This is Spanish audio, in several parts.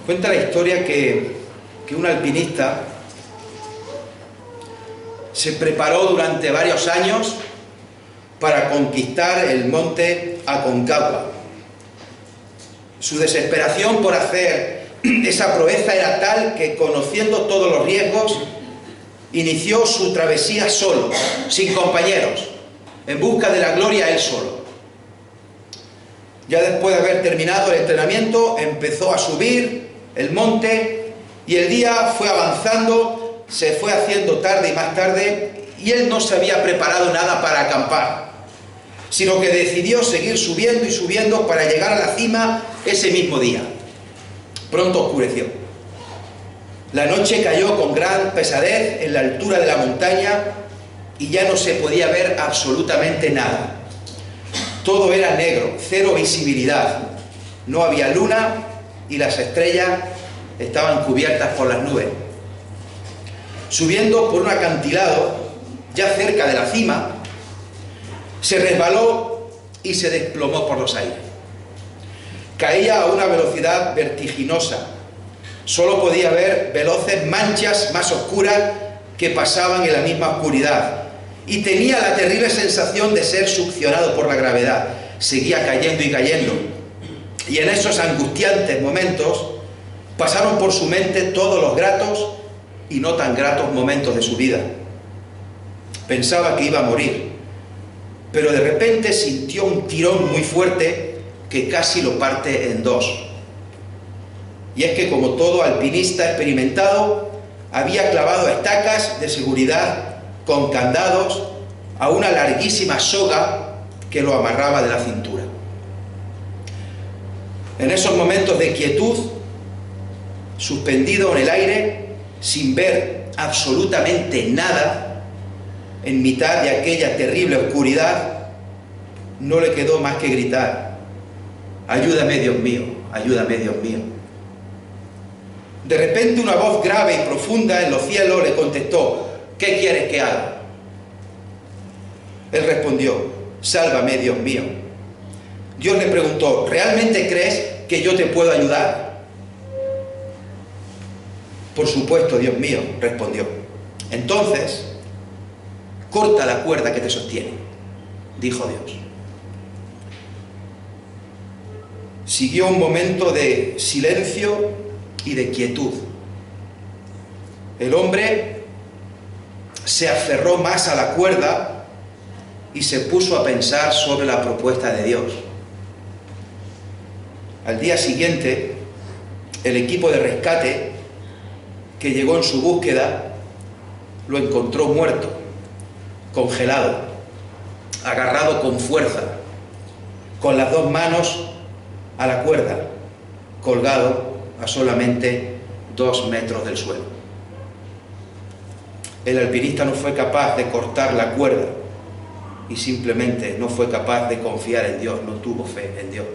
Cuenta la historia que un alpinista se preparó durante varios años para conquistar el monte Aconcagua. Su desesperación por hacer esa proeza era tal que, conociendo todos los riesgos, inició su travesía solo, sin compañeros, en busca de la gloria él solo. Ya después de haber terminado el entrenamiento, empezó a subir el monte y el día fue avanzando, se fue haciendo tarde y más tarde, y él no se había preparado nada para acampar, sino que decidió seguir subiendo y subiendo para llegar a la cima ese mismo día. Pronto oscureció. La noche cayó con gran pesadez en la altura de la montaña y ya no se podía ver absolutamente nada. Todo era negro, cero visibilidad. No había luna y las estrellas estaban cubiertas por las nubes. Subiendo por un acantilado, ya cerca de la cima, se resbaló y se desplomó por los aires. Caía a una velocidad vertiginosa. Solo podía ver veloces manchas más oscuras que pasaban en la misma oscuridad. Y tenía la terrible sensación de ser succionado por la gravedad. Seguía cayendo y cayendo. Y en esos angustiantes momentos pasaron por su mente todos los gratos y no tan gratos momentos de su vida. Pensaba que iba a morir, pero de repente sintió un tirón muy fuerte que casi lo parte en dos. Y es que, como todo alpinista experimentado, había clavado estacas de seguridad con candados a una larguísima soga que lo amarraba de la cintura. En esos momentos de quietud, suspendido en el aire, sin ver absolutamente nada, en mitad de aquella terrible oscuridad, no le quedó más que gritar: ayúdame, Dios mío, ayúdame, Dios mío. De repente una voz grave y profunda en los cielos le contestó: ¿qué quieres que haga? Él respondió: sálvame, Dios mío. Dios le preguntó: ¿realmente crees que yo te puedo ayudar? Por supuesto, Dios mío, respondió. Entonces, corta la cuerda que te sostiene, dijo Dios. Siguió un momento de silencio y de quietud. El hombre se aferró más a la cuerda y se puso a pensar sobre la propuesta de Dios. Al día siguiente, el equipo de rescate que llegó en su búsqueda lo encontró muerto, congelado, agarrado con fuerza, con las dos manos a la cuerda, colgado a solamente 2 metros del suelo. El alpinista no fue capaz de cortar la cuerda y simplemente no fue capaz de confiar en Dios, no tuvo fe en Dios.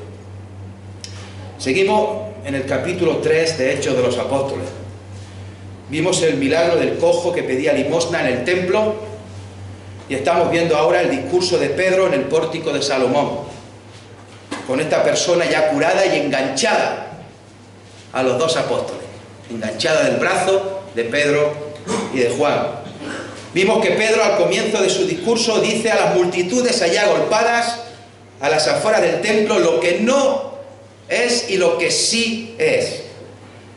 Seguimos en el capítulo 3 de Hechos de los Apóstoles. Vimos el milagro del cojo que pedía limosna en el templo y estamos viendo ahora el discurso de Pedro en el pórtico de Salomón, con esta persona ya curada y enganchada a los 2 apóstoles, enganchada del brazo de Pedro y de Juan. Vimos que Pedro, al comienzo de su discurso, dice a las multitudes allá agolpadas a las afueras del templo lo que no es y lo que sí es.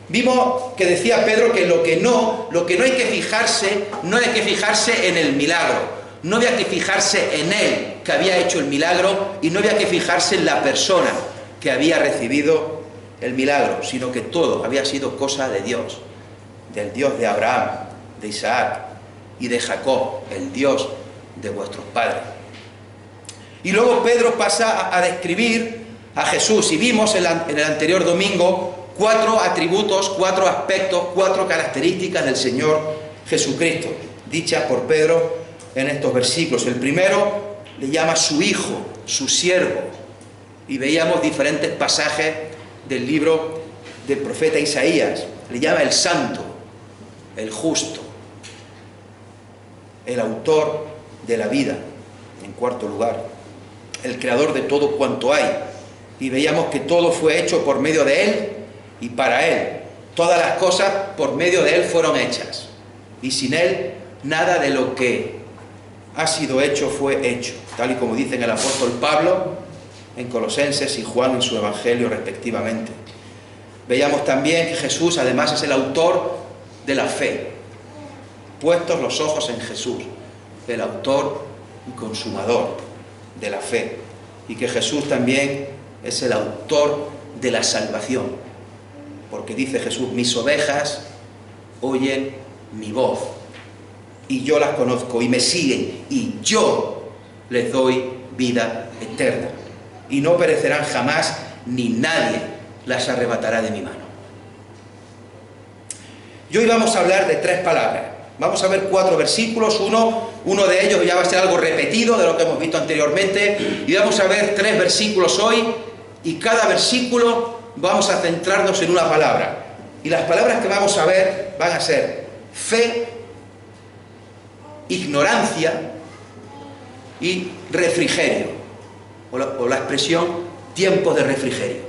Vimos que decía Pedro que lo que no hay que fijarse, no hay que fijarse en el milagro, no había que fijarse en él que había hecho el milagro y no había que fijarse en la persona que había recibido el milagro, sino que todo había sido cosa de Dios, del Dios de Abraham, de Isaac y de Jacob, el Dios de vuestros padres. Y luego Pedro pasa a describir a Jesús y vimos en el anterior domingo 4 atributos, 4 aspectos, 4 características del Señor Jesucristo, dichas por Pedro en estos versículos. El primero le llama su Hijo, su siervo, y veíamos diferentes pasajes del libro del profeta Isaías. Le llama el Santo, el Justo, el Autor de la vida, en cuarto lugar, el Creador de todo cuanto hay, y veíamos que todo fue hecho por medio de Él y para Él, Todas las cosas por medio de Él fueron hechas, y sin Él nada de lo que ha sido hecho fue hecho, tal y como dicen el apóstol Pablo en Colosenses y Juan en su Evangelio respectivamente. Veíamos también que Jesús además es el autor de la fe. Puestos los ojos en Jesús, el autor y consumador de la fe, y que Jesús también es el autor de la salvación, porque dice Jesús: mis ovejas oyen mi voz, y yo las conozco, y me siguen, y yo les doy vida eterna, y no perecerán jamás, ni nadie las arrebatará de mi mano. Y hoy vamos a hablar de 3 palabras. Vamos a ver 4 versículos, uno de ellos ya va a ser algo repetido de lo que hemos visto anteriormente, y vamos a ver 3 versículos hoy, y cada versículo vamos a centrarnos en una palabra. Y las palabras que vamos a ver van a ser fe, ignorancia y refrigerio, o la expresión tiempos de refrigerio.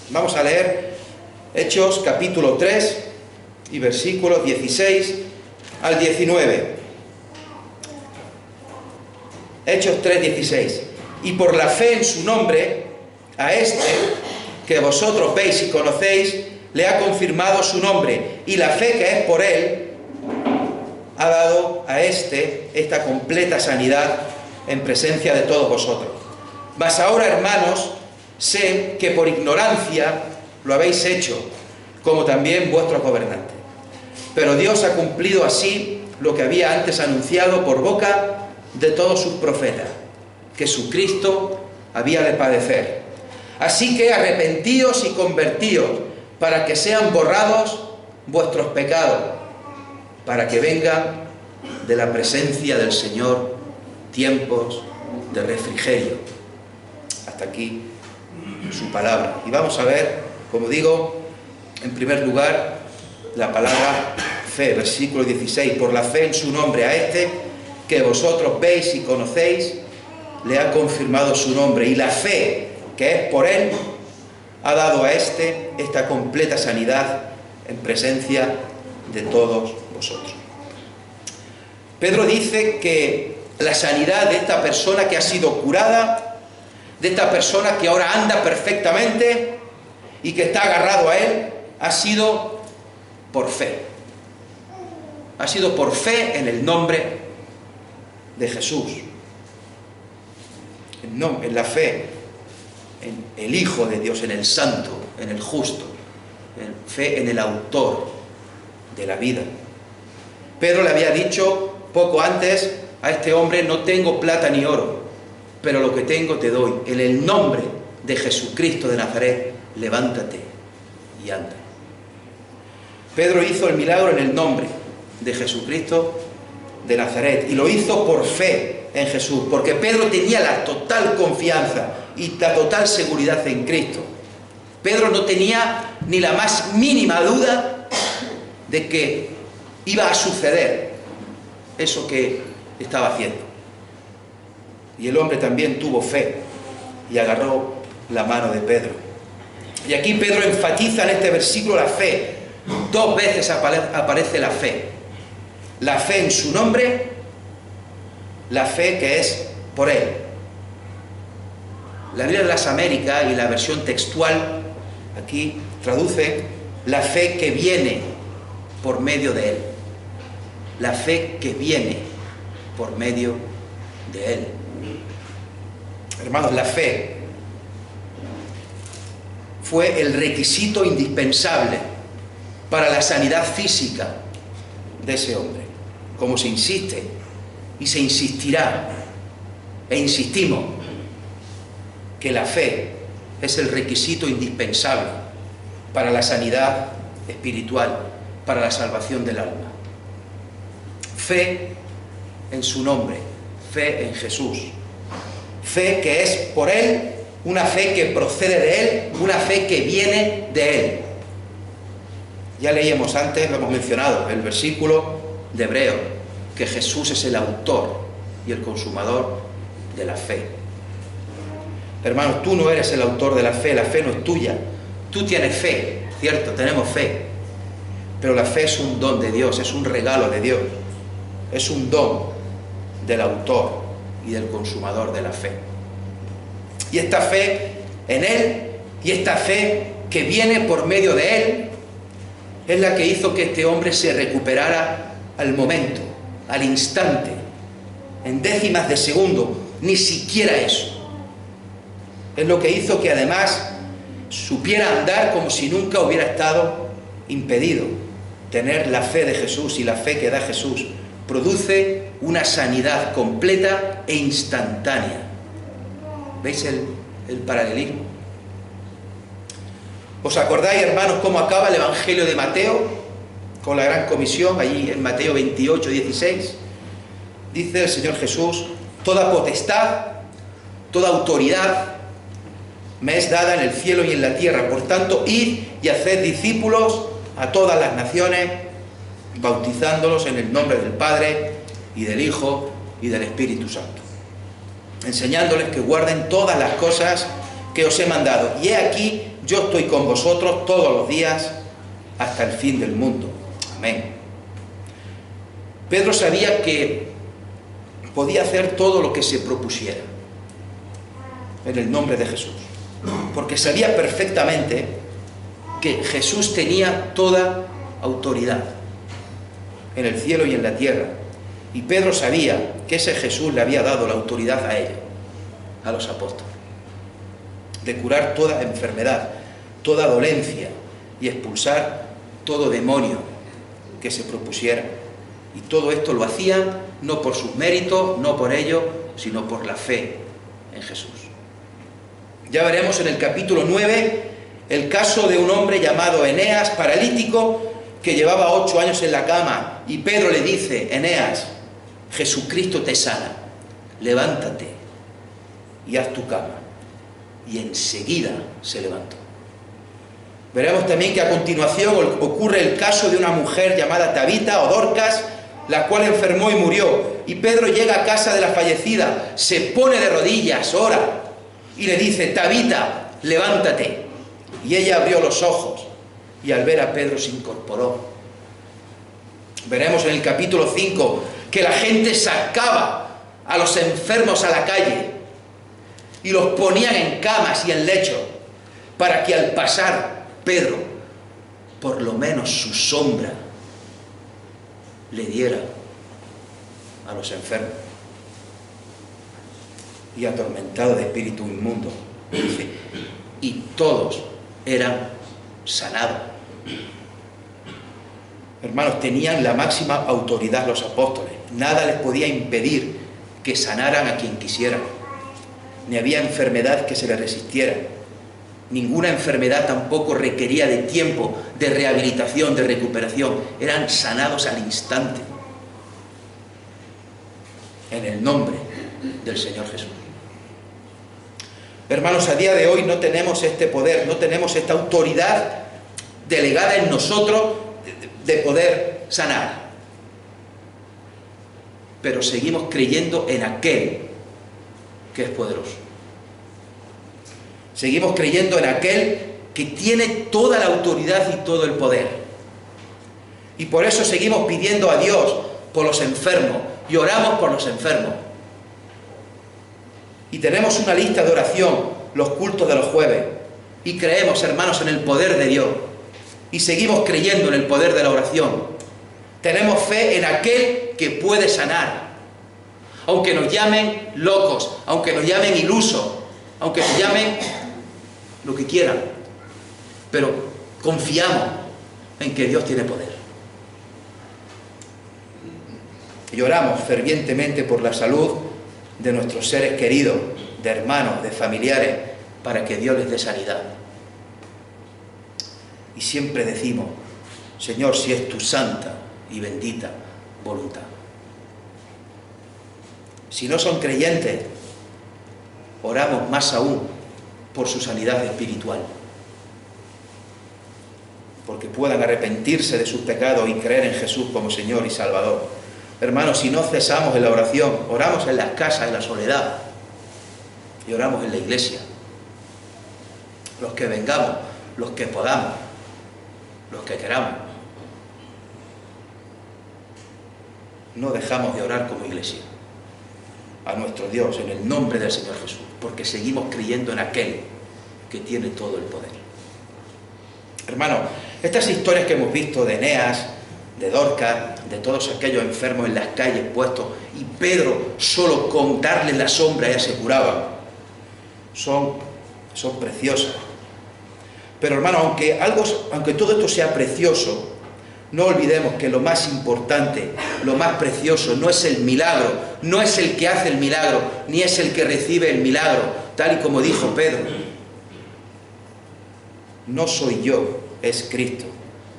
Vamos a leer Hechos capítulo 3 y versículos 16 al 19. Hechos 3, 16. Y por la fe en su nombre, a este que vosotros veis y conocéis, le ha confirmado su nombre, y la fe que es por él ha dado a este esta completa sanidad en presencia de todos vosotros. Mas ahora, hermanos, sé que por ignorancia lo habéis hecho, como también vuestros gobernantes. Pero Dios ha cumplido así lo que había antes anunciado por boca de todos sus profetas, que su Cristo había de padecer. Así que arrepentíos y convertíos, para que sean borrados vuestros pecados, para que vengan de la presencia del Señor tiempos de refrigerio. Hasta aquí su palabra. Y vamos a ver, como digo, en primer lugar, la palabra fe, versículo 16. Por la fe en su nombre, a este que vosotros veis y conocéis, le ha confirmado su nombre, y la fe que es por él ha dado a este esta completa sanidad en presencia de todos vosotros. Pedro dice que la sanidad de esta persona que ha sido curada, de esta persona que ahora anda perfectamente y que está agarrado a él, ha sido por fe. Ha sido por fe en el nombre de Jesús. En la fe en el Hijo de Dios, en el Santo, en el Justo. En fe en el Autor de la vida. Pedro le había dicho poco antes a este hombre: no tengo plata ni oro, pero lo que tengo te doy. En el nombre de Jesucristo de Nazaret, levántate y anda. Pedro hizo el milagro en el nombre de Jesucristo de Nazaret, y lo hizo por fe en Jesús, porque Pedro tenía la total confianza y la total seguridad en Cristo. Pedro no tenía ni la más mínima duda de que iba a suceder eso que estaba haciendo. Y el hombre también tuvo fe y agarró la mano de Pedro. Y aquí Pedro enfatiza en este versículo la fe. 2 veces aparece la fe. La fe en su nombre, la fe que es por él. La Biblia de las Américas y la versión textual aquí traduce la fe que viene por medio de él. La fe que viene por medio de él. Hermanos, la fe fue el requisito indispensable para la sanidad física de ese hombre. Como se insiste y se insistirá e insistimos que la fe es el requisito indispensable para la sanidad espiritual, para la salvación del alma. Fe en su nombre, fe en Jesús. Fe que es por él, una fe que procede de él, una fe que viene de él. Ya leíamos antes, lo hemos mencionado, el versículo de Hebreo, que Jesús es el autor y el consumador de la fe. Hermanos, tú no eres el autor de la fe no es tuya. Tú tienes fe, Cierto, tenemos fe, pero la fe es un don de Dios, es un regalo de Dios, es un don del autor y del consumador de la fe. Y esta fe en Él, y esta fe que viene por medio de Él, es la que hizo que este hombre se recuperara al momento, al instante, en décimas de segundo, ni siquiera eso. Es lo que hizo que además supiera andar como si nunca hubiera estado impedido. Tener la fe de Jesús, y la fe que da Jesús produce una sanidad completa e instantánea. ¿Veis el paralelismo? ¿Os acordáis, hermanos, cómo acaba el Evangelio de Mateo con la gran comisión? Allí en Mateo 28, 16 dice el Señor Jesús: toda potestad, toda autoridad me es dada en el cielo y en la tierra. Por tanto, id y haced discípulos a todas las naciones, bautizándolos en el nombre del Padre y del Hijo y del Espíritu Santo, enseñándoles que guarden todas las cosas que os he mandado. Y he aquí, yo estoy con vosotros todos los días hasta el fin del mundo. Amén. Pedro sabía que podía hacer todo lo que se propusiera en el nombre de Jesús, porque sabía perfectamente que Jesús tenía toda autoridad en el cielo y en la tierra. Y Pedro sabía que ese Jesús le había dado la autoridad a ellos, a los apóstoles, de curar toda enfermedad, toda dolencia y expulsar todo demonio que se propusiera. Y todo esto lo hacían no por sus méritos, no por ello, sino por la fe en Jesús. Ya veremos en el capítulo 9 el caso de un hombre llamado Eneas, paralítico, que llevaba 8 años en la cama, y Pedro le dice: Eneas, Jesucristo te sana, levántate y haz tu cama. Y enseguida se levantó. Veremos también que a continuación ocurre el caso de una mujer llamada Tabita o Dorcas, la cual enfermó y murió. Y Pedro llega a casa de la fallecida, se pone de rodillas, ora y le dice: Tabita, levántate. Y ella abrió los ojos y al ver a Pedro se incorporó. Veremos en el capítulo 5 que la gente sacaba a los enfermos a la calle y los ponían en camas y en lechos, para que al pasar Pedro, por lo menos su sombra le diera a los enfermos. Y atormentado de espíritu inmundo, dice, y todos eran sanados. Hermanos, tenían la máxima autoridad los apóstoles. Nada les podía impedir que sanaran a quien quisieran. Ni había enfermedad que se les resistiera. Ninguna enfermedad tampoco requería de tiempo, de rehabilitación, de recuperación. Eran sanados al instante, en el nombre del Señor Jesús. Hermanos, a día de hoy no tenemos este poder, no tenemos esta autoridad delegada en nosotros de poder sanar. Pero seguimos creyendo en aquel que es poderoso. Seguimos creyendo en aquel que tiene toda la autoridad y todo el poder. Y por eso seguimos pidiendo a Dios por los enfermos y oramos por los enfermos. Y tenemos una lista de oración, los cultos de los jueves. Y creemos, hermanos, en el poder de Dios. Y seguimos creyendo en el poder de la oración. Tenemos fe en aquel que puede sanar. Aunque nos llamen locos, aunque nos llamen ilusos, aunque nos llamen lo que quieran. Pero confiamos en que Dios tiene poder. Y oramos fervientemente por la salud de nuestros seres queridos, de hermanos, de familiares, para que Dios les dé sanidad. Y siempre decimos: Señor, si es tu santa y bendita voluntad. Si no son creyentes, oramos más aún por su sanidad espiritual, porque puedan arrepentirse de sus pecados y creer en Jesús como Señor y Salvador. Hermanos, si no cesamos en la oración, oramos en las casas, en la soledad, y oramos en la iglesia, los que vengamos, los que podamos, los que queramos. No dejamos de orar como iglesia a nuestro Dios en el nombre del Señor Jesús, porque seguimos creyendo en aquel que tiene todo el poder. Hermano, estas historias que hemos visto de Eneas, de Dorcas, de todos aquellos enfermos en las calles puestos, y Pedro solo con darle la sombra ya se curaba, son preciosas. Pero hermano, aunque todo esto sea precioso, no olvidemos que lo más importante, lo más precioso, no es el milagro, no es el que hace el milagro, ni es el que recibe el milagro, tal y como dijo Pedro. No soy yo, es Cristo.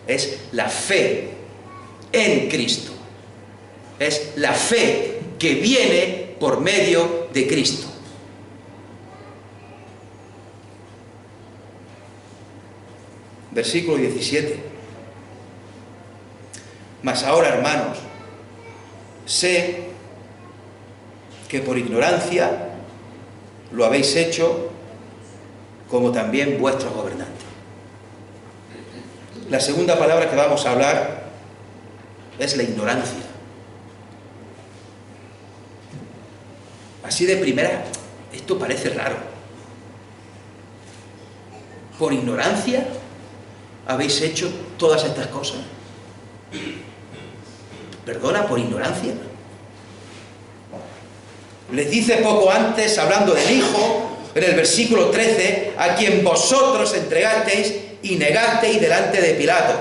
Es la fe en Cristo. Es la fe que viene por medio de Cristo. Versículo 17. Mas ahora, hermanos, sé que por ignorancia lo habéis hecho, como también vuestros gobernantes. La segunda palabra que vamos a hablar es la ignorancia. Así de primera, esto parece raro. Por ignorancia habéis hecho todas estas cosas. ¿Perdona por ignorancia? Les dice poco antes, hablando del Hijo, en el versículo 13, a quien vosotros entregasteis y negasteis delante de Pilato.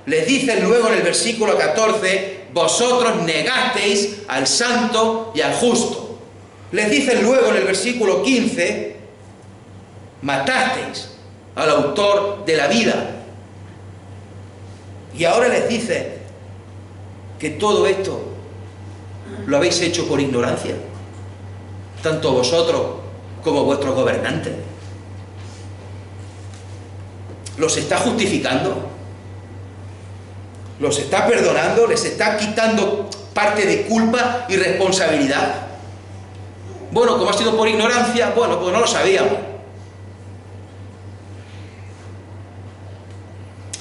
Les dice luego en el versículo 14, vosotros negasteis al santo y al justo. Les dice luego en el versículo 15, matasteis al autor de la vida. Y ahora les dice que todo esto lo habéis hecho por ignorancia, tanto vosotros como vuestros gobernantes. ¿Los está justificando? ¿Los está perdonando? ¿Les está quitando parte de culpa y responsabilidad? Bueno, como ha sido por ignorancia, bueno, pues no lo sabíamos.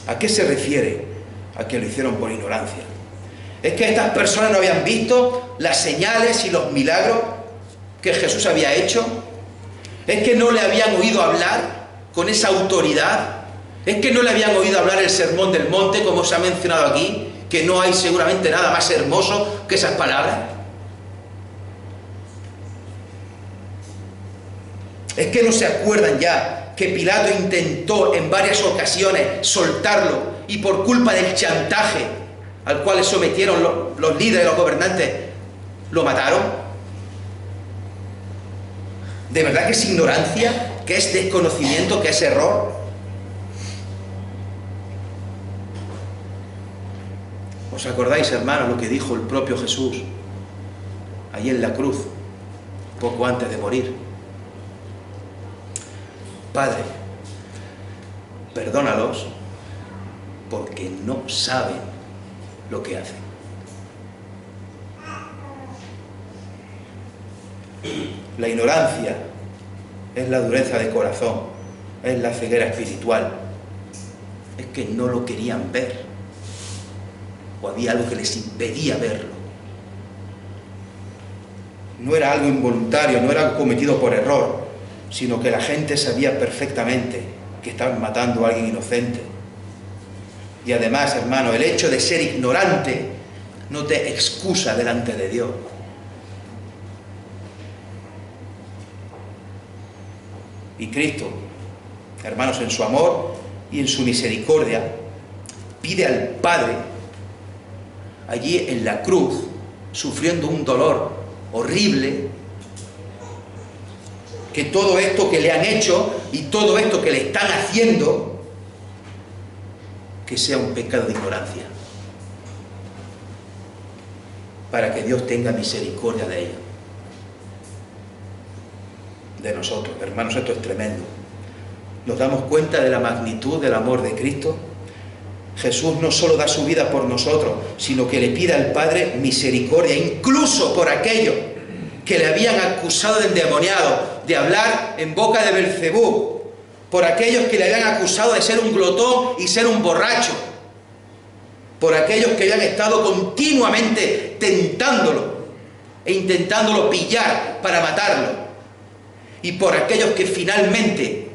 ¿A qué se refiere a que lo hicieron por ignorancia? ¿Es que estas personas no habían visto las señales y los milagros que Jesús había hecho? ¿Es que no le habían oído hablar con esa autoridad? ¿Es que no le habían oído hablar el sermón del monte, como se ha mencionado aquí? Que no hay seguramente nada más hermoso que esas palabras. ¿Es que no se acuerdan ya que Pilato intentó en varias ocasiones soltarlo y por culpa del chantaje al cual le sometieron los líderes, los gobernantes, lo mataron? ¿De verdad que es ignorancia? ¿Que es desconocimiento? ¿Que es error? ¿Os acordáis, hermanos, lo que dijo el propio Jesús allí en la cruz, poco antes de morir? Padre, perdónalos porque no saben lo que hacen. La ignorancia es la dureza de corazón, es la ceguera espiritual. Es que no lo querían ver, o había algo que les impedía verlo. No era algo involuntario, no era algo cometido por error, sino que la gente sabía perfectamente que estaban matando a alguien inocente. Y además, hermano, el hecho de ser ignorante no te excusa delante de Dios. Y Cristo, hermanos, en su amor y en su misericordia, pide al Padre, allí en la cruz, sufriendo un dolor horrible, que todo esto que le han hecho y todo esto que le están haciendo, que sea un pecado de ignorancia, para que Dios tenga misericordia de ellos, de nosotros. Hermanos, esto es tremendo. ¿Nos damos cuenta de la magnitud del amor de Cristo? Jesús no solo da su vida por nosotros, sino que le pide al Padre misericordia, incluso por aquellos que le habían acusado de endemoniado, de hablar en boca de Belcebú, por aquellos que le habían acusado de ser un glotón y ser un borracho. por aquellos que habían estado continuamente tentándolo e intentándolo pillar para matarlo, y por aquellos que finalmente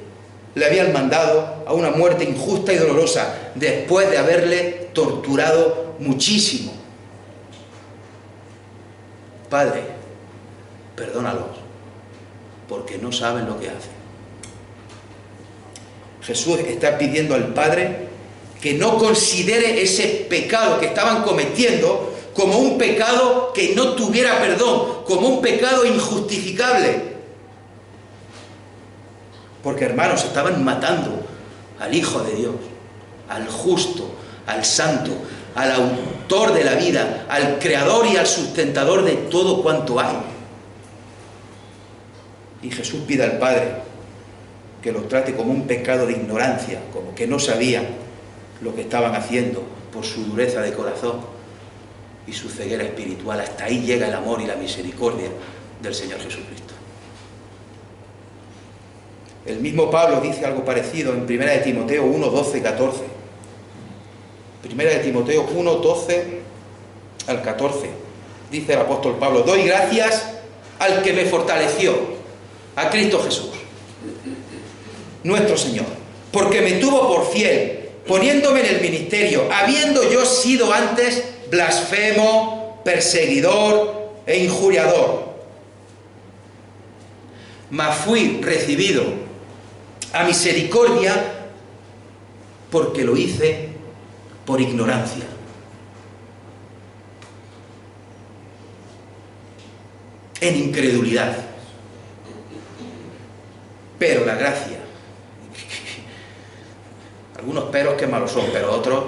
le habían mandado a una muerte injusta y dolorosa después de haberle torturado muchísimo. Padre, perdónalos, porque no saben lo que hacen. Jesús está pidiendo al Padre que no considere ese pecado que estaban cometiendo como un pecado que no tuviera perdón, como un pecado injustificable. Porque, hermanos, estaban matando al Hijo de Dios, al justo, al santo, al autor de la vida, al creador y al sustentador de todo cuanto hay. Y Jesús pide al Padre que los trate como un pecado de ignorancia, como que no sabían lo que estaban haciendo por su dureza de corazón y su ceguera espiritual. Hasta ahí llega el amor y la misericordia del Señor Jesucristo. El mismo Pablo dice algo parecido en 1 de Timoteo 1, 12 y 14. 1 de Timoteo 1, 12 al 14. Dice el apóstol Pablo: doy gracias al que me fortaleció, a Cristo Jesús, nuestro Señor, porque me tuvo por fiel, poniéndome en el ministerio, habiendo yo sido antes blasfemo, perseguidor e injuriador. Mas fui recibido a misericordia porque lo hice por ignorancia. En incredulidad. Pero la gracia, algunos peros que malos son, pero otros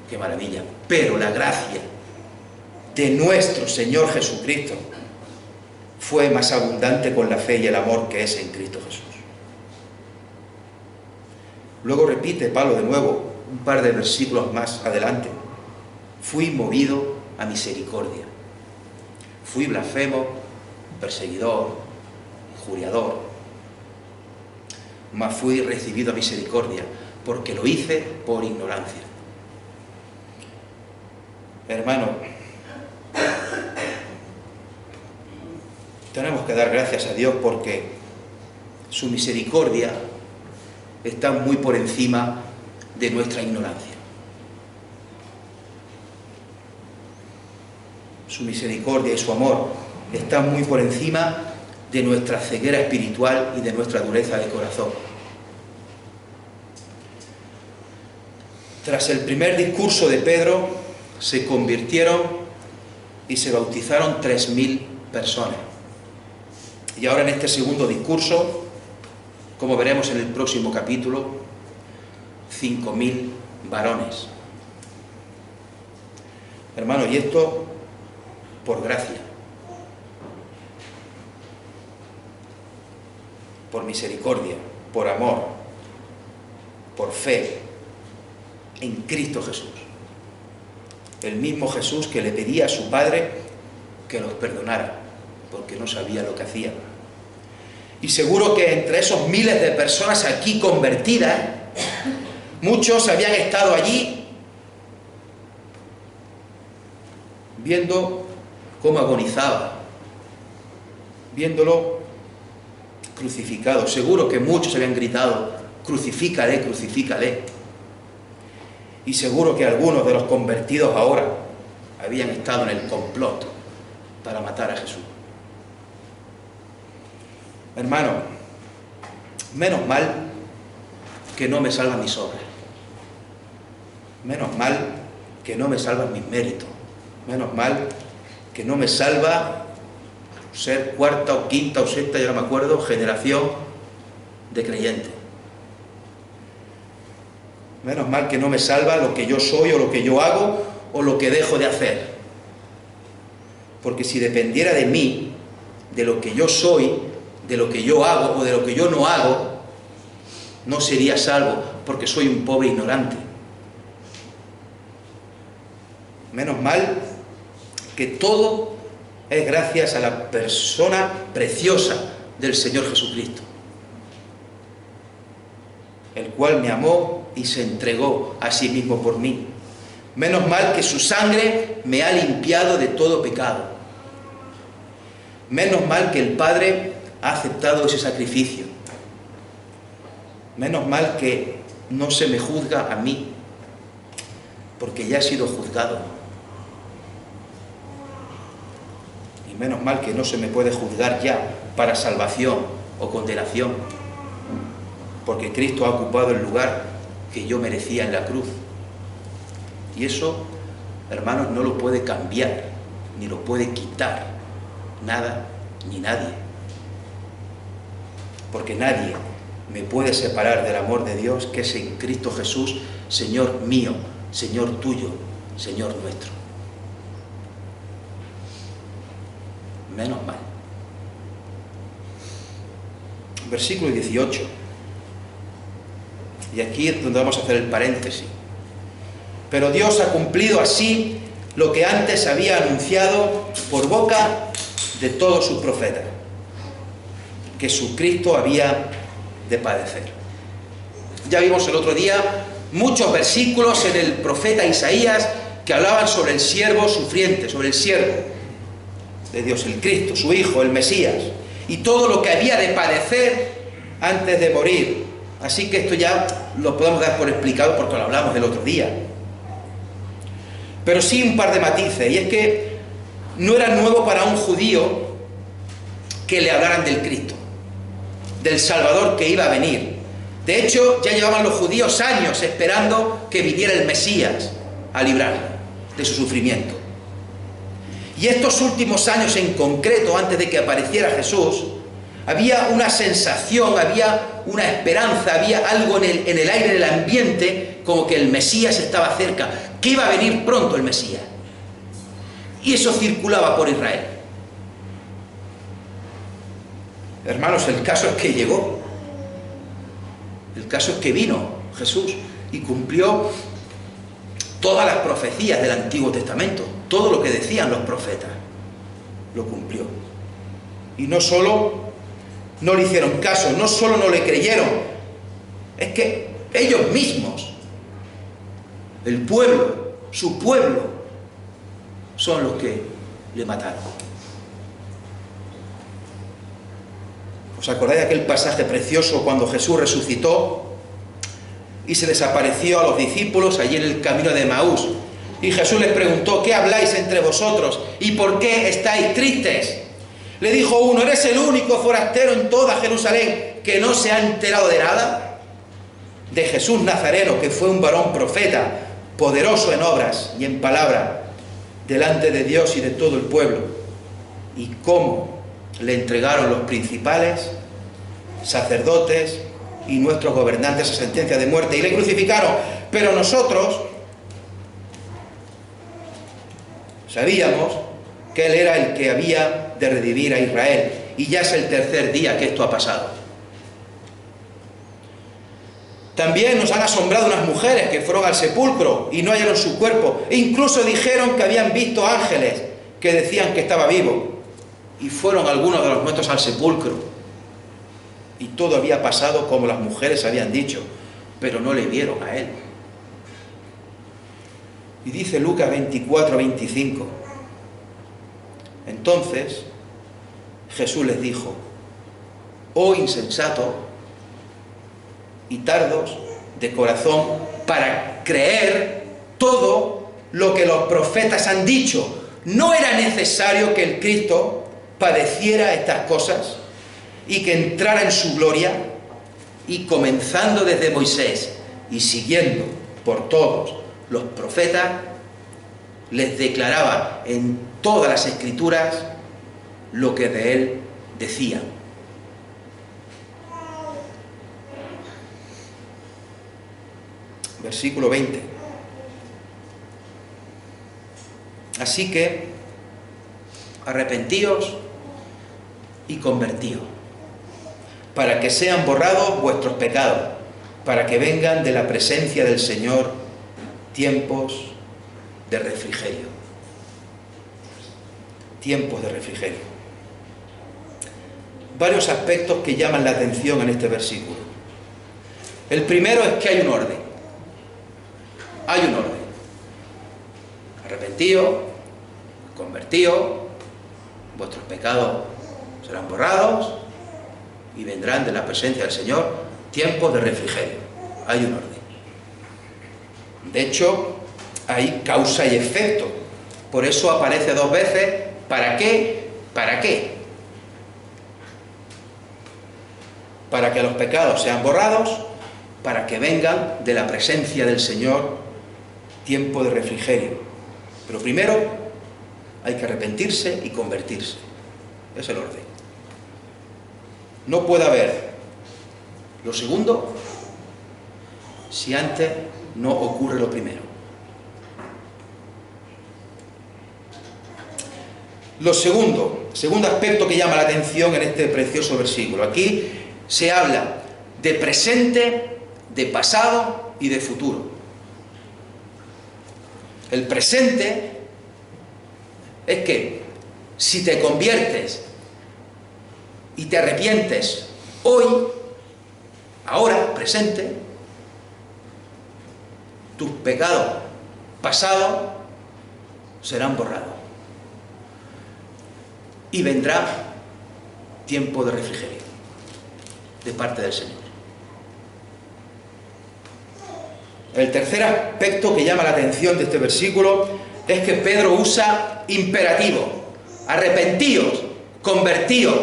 que maravilla, pero la gracia de nuestro Señor Jesucristo fue más abundante con la fe y el amor que es en Cristo Jesús. Luego repite Pablo de nuevo un par de versículos más adelante: fui movido a misericordia, fui blasfemo, perseguidor, injuriador, mas fui recibido a misericordia porque lo hice por ignorancia. Hermano, tenemos que dar gracias a Dios porque su misericordia está muy por encima de nuestra ignorancia. Su misericordia y su amor están muy por encima de nuestra ceguera espiritual y de nuestra dureza de corazón. Tras el primer discurso de Pedro, se convirtieron y se bautizaron 3.000 personas. Y ahora en este segundo discurso, como veremos en el próximo capítulo, 5.000 varones. Hermanos, y esto por gracia, por misericordia, por amor, por fe en Cristo Jesús. El mismo Jesús que le pedía a su Padre que los perdonara, porque no sabía lo que hacían. Y seguro que entre esos miles de personas aquí convertidas, muchos habían estado allí viendo cómo agonizaba, viéndolo crucificado. Seguro que muchos habían gritado: crucifícale, crucifícale. Y seguro que algunos de los convertidos ahora habían estado en el complot para matar a Jesús. Hermano, menos mal que no me salvan mis obras. Menos mal que no me salvan mis méritos. Menos mal que no me salva ser cuarta o quinta o sexta, ya no me acuerdo, generación de creyentes. Menos mal que no me salva lo que yo soy o lo que yo hago o lo que dejo de hacer. Porque si dependiera de mí, de lo que yo soy, de lo que yo hago o de lo que yo no hago, no sería salvo porque soy un pobre ignorante. Menos mal que todo es gracias a la persona preciosa del Señor Jesucristo, el cual me amó y se entregó a sí mismo por mí, Menos mal que su sangre me ha limpiado de todo pecado. Menos mal que el Padre ha aceptado ese sacrificio. Menos mal que no se me juzga a mí, porque ya he sido juzgado. Y menos mal que no se me puede juzgar ya para salvación o condenación, porque Cristo ha ocupado el lugar que yo merecía en la cruz. Y eso, hermanos, no lo puede cambiar, ni lo puede quitar nada ni nadie. Porque nadie me puede separar del amor de Dios que es en Cristo Jesús, Señor mío, Señor tuyo, Señor nuestro. Menos mal. Versículo 18. Y aquí es donde vamos a hacer el paréntesis. Pero Dios ha cumplido así lo que antes había anunciado por boca de todos sus profetas, que su Cristo había de padecer. Ya vimos el otro día muchos versículos en el profeta Isaías que hablaban sobre el siervo sufriente, sobre el siervo de Dios, el Cristo, su Hijo, el Mesías, y todo lo que había de padecer antes de morir. Así que esto ya lo podemos dar por explicado porque lo hablamos el otro día. Pero sí un par de matices, y es que no era nuevo para un judío que le hablaran del Cristo, del Salvador que iba a venir. De hecho, ya llevaban los judíos años esperando que viniera el Mesías a librarlo de su sufrimiento. Y estos últimos años en concreto, antes de que apareciera Jesús, había una sensación, había una esperanza, había algo en el aire, en el ambiente, como que el Mesías estaba cerca, que iba a venir pronto el Mesías. Y eso circulaba por Israel. Hermanos, el caso es que llegó. El caso es que vino Jesús y cumplió todas las profecías del Antiguo Testamento. Todo lo que decían los profetas lo cumplió. Y no solo no le hicieron caso, no solo no le creyeron, es que ellos mismos, el pueblo, su pueblo, son los que le mataron. ¿Os acordáis de aquel pasaje precioso cuando Jesús resucitó y se desapareció a los discípulos allí en el camino de Emaús? Y Jesús les preguntó: ¿qué habláis entre vosotros? ¿Y por qué estáis tristes? Le dijo uno: ¿eres el único forastero en toda Jerusalén que no se ha enterado de nada? De Jesús Nazareno, que fue un varón profeta, poderoso en obras y en palabra, delante de Dios y de todo el pueblo. Y cómo le entregaron los principales, sacerdotes y nuestros gobernantes a sentencia de muerte y le crucificaron. Pero nosotros sabíamos que Él era el que había de redimir a Israel. Y ya es el tercer día que esto ha pasado. También nos han asombrado unas mujeres que fueron al sepulcro y no hallaron su cuerpo. E incluso dijeron que habían visto ángeles que decían que estaba vivo. Y fueron algunos de los nuestros al sepulcro. Y todo había pasado como las mujeres habían dicho, pero no le vieron a Él. Y dice Lucas 24-25. Entonces Jesús les dijo: oh insensatos y tardos de corazón para creer todo lo que los profetas han dicho. ¿No era necesario que el Cristo padeciera estas cosas y que entrara en su gloria? Y comenzando desde Moisés y siguiendo por todos los profetas, les declaraba en todas las Escrituras lo que de él decían. Versículo 20. Así que arrepentíos y convertíos, para que sean borrados vuestros pecados, para que vengan de la presencia del Señor tiempos de refrigerio. Tiempos de refrigerio. Varios aspectos que llaman la atención en este versículo. El primero es que hay un orden. Hay un orden. arrepentíos, convertíos, vuestros pecados serán borrados y vendrán de la presencia del Señor tiempos de refrigerio. Hay un orden. De hecho, hay causa y efecto. Por eso aparece dos veces. ¿Para qué? ¿Para qué? Para que los pecados sean borrados, para que vengan de la presencia del Señor tiempo de refrigerio. Pero primero hay que arrepentirse y convertirse. Es el orden. No puede haber lo segundo si antes no ocurre lo primero. Lo segundo aspecto que llama la atención en este precioso versículo. Aquí se habla de presente, de pasado y de futuro. El presente es que si te conviertes y te arrepientes hoy, ahora, presente, tus pecados pasados serán borrados y vendrá tiempo de refrigerio de parte del Señor. El tercer aspecto que llama la atención de este versículo es que Pedro usa imperativo: arrepentíos, convertíos,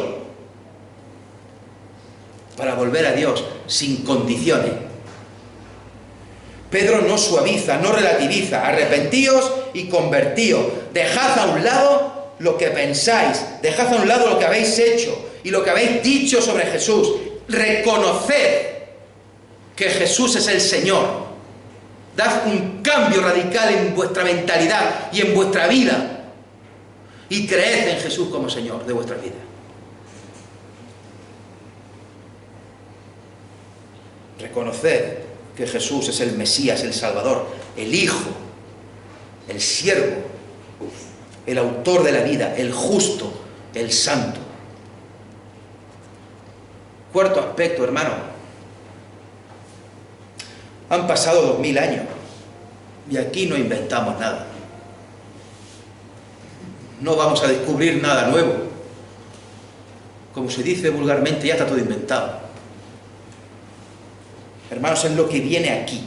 para volver a Dios sin condiciones. Pedro no suaviza, no relativiza: arrepentíos y convertíos, dejad a un lado lo que pensáis, dejad a un lado lo que habéis hecho y lo que habéis dicho sobre Jesús, reconoced que Jesús es el Señor, dad un cambio radical en vuestra mentalidad y en vuestra vida y creed en Jesús como Señor de vuestra vida. Reconoced que Jesús es el Mesías, el Salvador, el Hijo, el siervo, el autor de la vida, el justo, el santo. Cuarto aspecto, hermano. Han pasado 2000 años y aquí no inventamos nada. No vamos a descubrir nada nuevo. Como se dice vulgarmente, ya está todo inventado. Hermanos, es lo que viene aquí.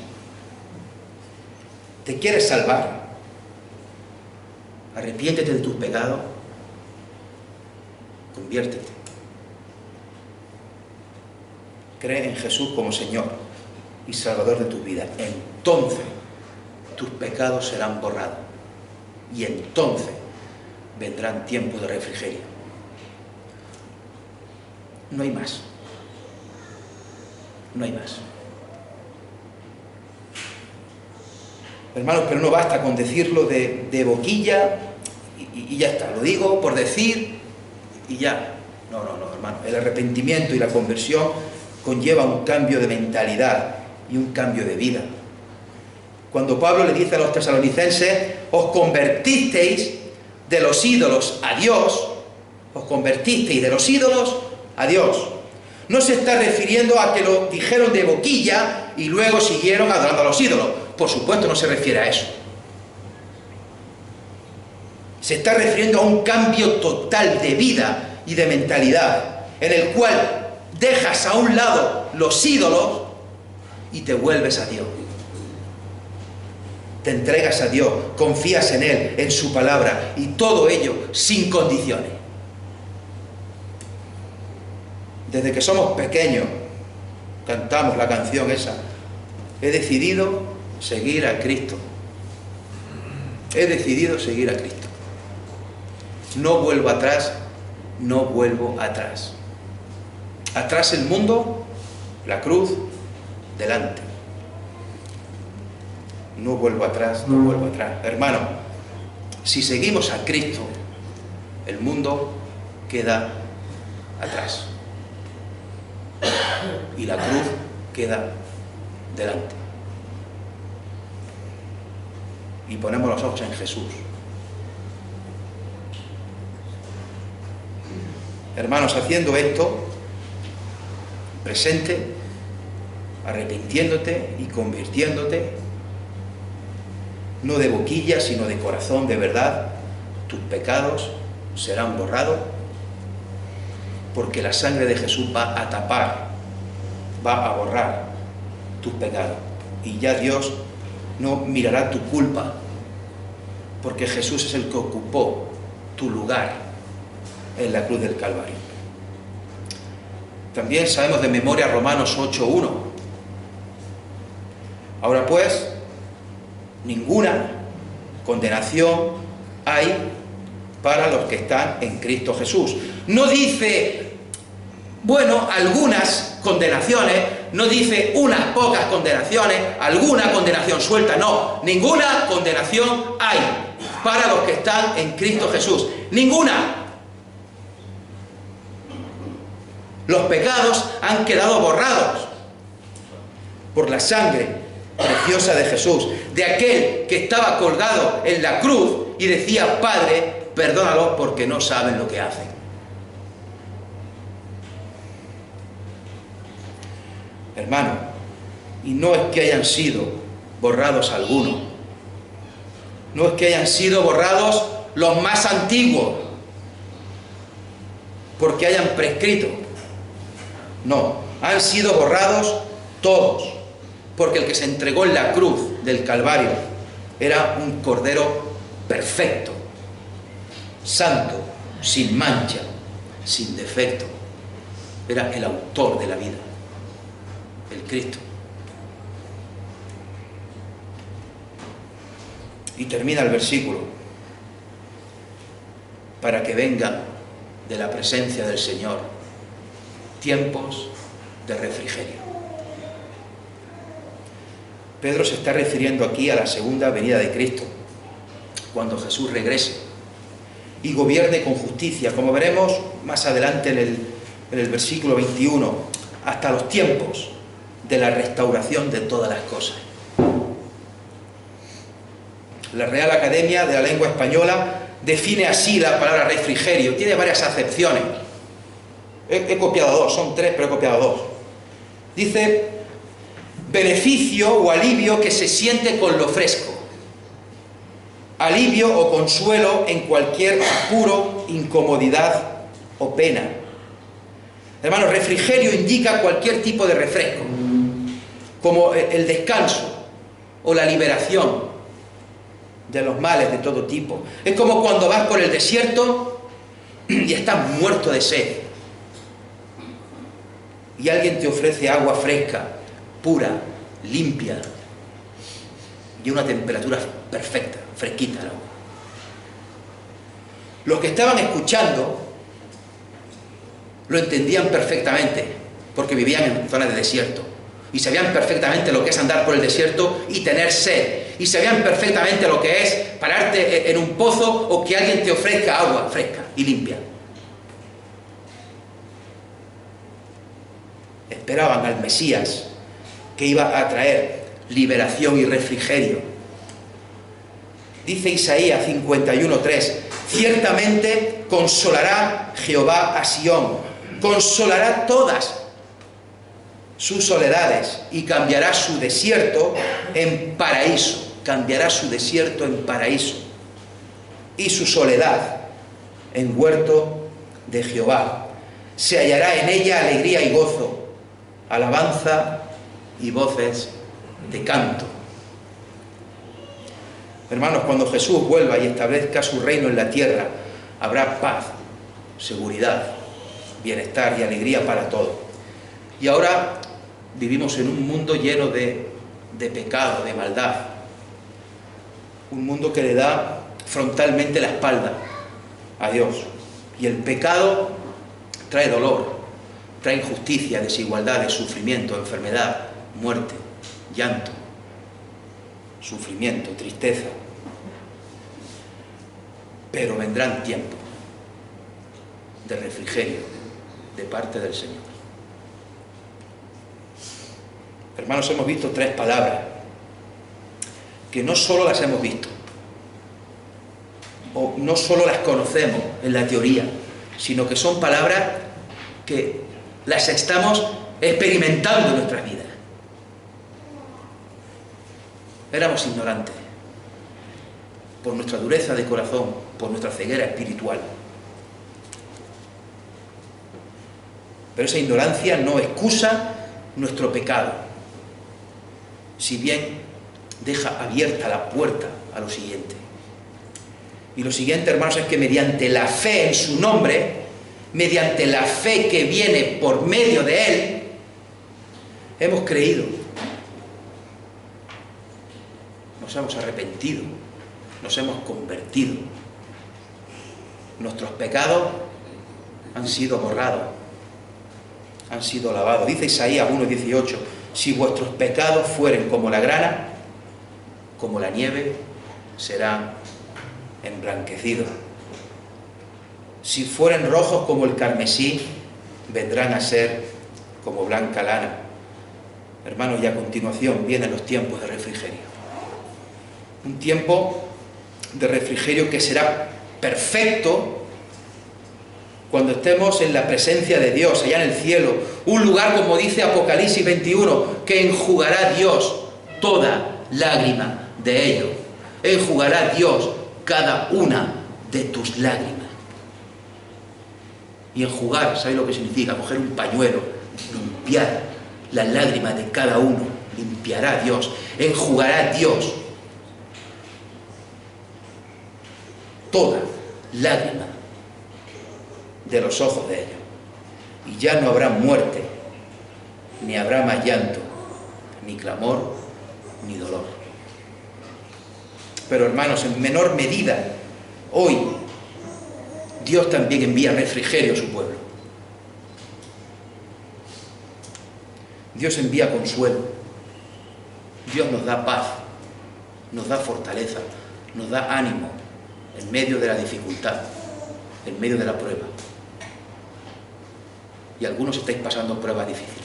¿Te quieres salvar? Arrepiéntete de tus pecados. Conviértete. Cree en Jesús como Señor y Salvador de tu vida. Entonces tus pecados serán borrados. Y entonces vendrán tiempos de refrigerio. No hay más. No hay más. Hermanos, pero no basta con decirlo de boquilla y ya está. Lo digo por decir y ya. No, hermano. El arrepentimiento y la conversión conlleva un cambio de mentalidad y un cambio de vida. Cuando Pablo le dice a los tesalonicenses: os convertisteis de los ídolos a Dios, os convertisteis de los ídolos a Dios. No se está refiriendo a que lo dijeron de boquilla y luego siguieron adorando a los ídolos. Por supuesto, no se refiere a eso. Se está refiriendo a un cambio total de vida y de mentalidad, en el cual dejas a un lado los ídolos y te vuelves a Dios. Te entregas a Dios, confías en Él, en su palabra, y todo ello sin condiciones. Desde que somos pequeños cantamos la canción esa: he decidido seguir a Cristo. He decidido seguir a Cristo. No vuelvo atrás, no vuelvo atrás. Atrás el mundo, la cruz, delante. No vuelvo atrás, no vuelvo atrás. Hermano, si seguimos a Cristo, el mundo queda atrás y la cruz queda delante. Y ponemos los ojos en Jesús. Hermanos, haciendo esto, presente, arrepintiéndote y convirtiéndote, no de boquilla, sino de corazón, de verdad, tus pecados serán borrados, porque la sangre de Jesús va a tapar, va a borrar tus pecados. Y ya Dios no mirará tu culpa, porque Jesús es el que ocupó tu lugar en la cruz del Calvario. También sabemos de memoria Romanos 8:1. Ahora pues, ninguna condenación hay para los que están en Cristo Jesús. No dice, bueno, algunas condenaciones, no dice unas pocas condenaciones, alguna condenación suelta, no, ninguna condenación hay para los que están en Cristo Jesús, ninguna. Los pecados han quedado borrados por la sangre preciosa de Jesús, de aquel que estaba colgado en la cruz y decía, Padre, perdónalos porque no saben lo que hacen. Hermano, y no es que hayan sido borrados algunos, no es que hayan sido borrados los más antiguos, porque hayan prescrito. No, han sido borrados todos, porque el que se entregó en la cruz del Calvario era un cordero perfecto, santo, sin mancha, sin defecto. Era el autor de la vida, el Cristo. Y termina el versículo, para que vengan de la presencia del Señor tiempos de refrigerio. Pedro se está refiriendo aquí a la segunda venida de Cristo, cuando Jesús regrese y gobierne con justicia, como veremos más adelante en el versículo 21, hasta los tiempos de la restauración de todas las cosas. La Real Academia de la Lengua Española define así la palabra refrigerio. Tiene varias acepciones. He copiado dos, son tres, pero he copiado dos. Dice, beneficio o alivio que se siente con lo fresco. Alivio o consuelo en cualquier apuro, incomodidad o pena. Hermanos, refrigerio indica cualquier tipo de refresco, como el descanso o la liberación de los males de todo tipo. Es como cuando vas por el desierto y estás muerto de sed y alguien te ofrece agua fresca, pura, limpia y a una temperatura perfecta, fresquita el agua. Los que estaban escuchando lo entendían perfectamente, porque vivían en zonas de desierto y sabían perfectamente lo que es andar por el desierto y tener sed, y sabían perfectamente lo que es pararte en un pozo o que alguien te ofrezca agua fresca y limpia. Esperaban al Mesías, que iba a traer liberación y refrigerio. Dice Isaías 51:3, ciertamente consolará Jehová a Sión, consolará todas sus soledades y cambiará su desierto en paraíso, cambiará su desierto en paraíso y su soledad en huerto de Jehová. Se hallará en ella alegría y gozo, alabanza y voces de canto. Hermanos, cuando Jesús vuelva y establezca su reino en la tierra, habrá paz, seguridad, bienestar y alegría para todos. Y ahora vivimos en un mundo lleno de pecado, de maldad. Un mundo que le da frontalmente la espalda a Dios. Y el pecado trae dolor, trae injusticia, desigualdades, sufrimiento, enfermedad, muerte, llanto, sufrimiento, tristeza. Pero vendrán tiempos de refrigerio de parte del Señor. Hermanos, hemos visto tres palabras que no solo las hemos visto o no solo las conocemos en la teoría, sino que son palabras que las estamos experimentando en nuestras vidas. Éramos ignorantes, por nuestra dureza de corazón, por nuestra ceguera espiritual. Pero esa ignorancia no excusa nuestro pecado, si bien deja abierta la puerta a lo siguiente. Y lo siguiente, hermanos, es que mediante la fe en su nombre, mediante la fe que viene por medio de él, hemos creído, nos hemos arrepentido, nos hemos convertido, nuestros pecados han sido borrados, han sido lavados. Dice Isaías 1:18, si vuestros pecados fueren como la grana, como la nieve, serán emblanquecidos. Si fueren rojos como el carmesí, vendrán a ser como blanca lana. Hermanos, y a continuación vienen los tiempos de refrigerio. Un tiempo de refrigerio que será perfecto cuando estemos en la presencia de Dios, allá en el cielo. Un lugar, como dice Apocalipsis 21, que enjugará Dios toda lágrima de ellos. Enjugará Dios cada una de tus lágrimas. Y enjugar, ¿sabéis lo que significa? Coger un pañuelo, limpiar las lágrimas de cada uno. Limpiará Dios, enjugará Dios toda lágrima de los ojos de ellos. Y ya no habrá muerte, ni habrá más llanto, ni clamor, ni dolor. Pero hermanos, en menor medida, hoy Dios también envía refrigerio a su pueblo. Dios envía consuelo. Dios nos da paz, nos da fortaleza, nos da ánimo en medio de la dificultad, en medio de la prueba. Y algunos estáis pasando pruebas difíciles.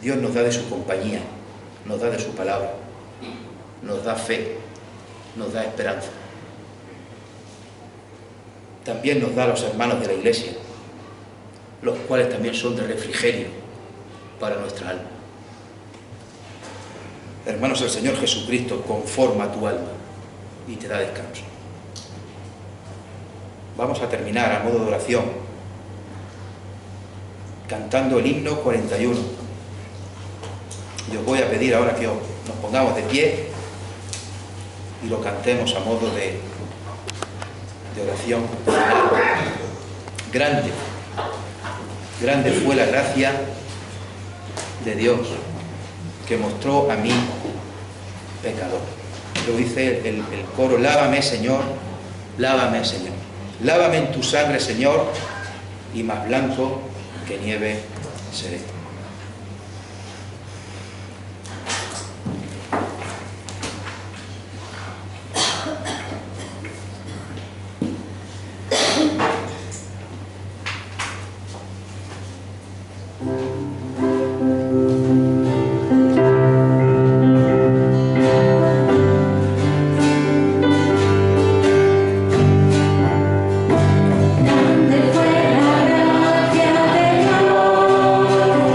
Dios nos da de su compañía, nos da de su palabra, nos da fe, nos da esperanza. También nos da a los hermanos de la iglesia, los cuales también son de refrigerio para nuestra alma. Hermanos, el Señor Jesucristo conforma tu alma y te da descanso. Vamos a terminar a modo de oración cantando el himno 41. Y os voy a pedir ahora que nos pongamos de pie y lo cantemos a modo de oración. Grande, grande fue la gracia de Dios que mostró a mí, pecador. Lo dice el coro: lávame, Señor, lávame, Señor. Lávame en tu sangre, Señor, y más blanco que nieve seré. Grande fue la gracia de Dios.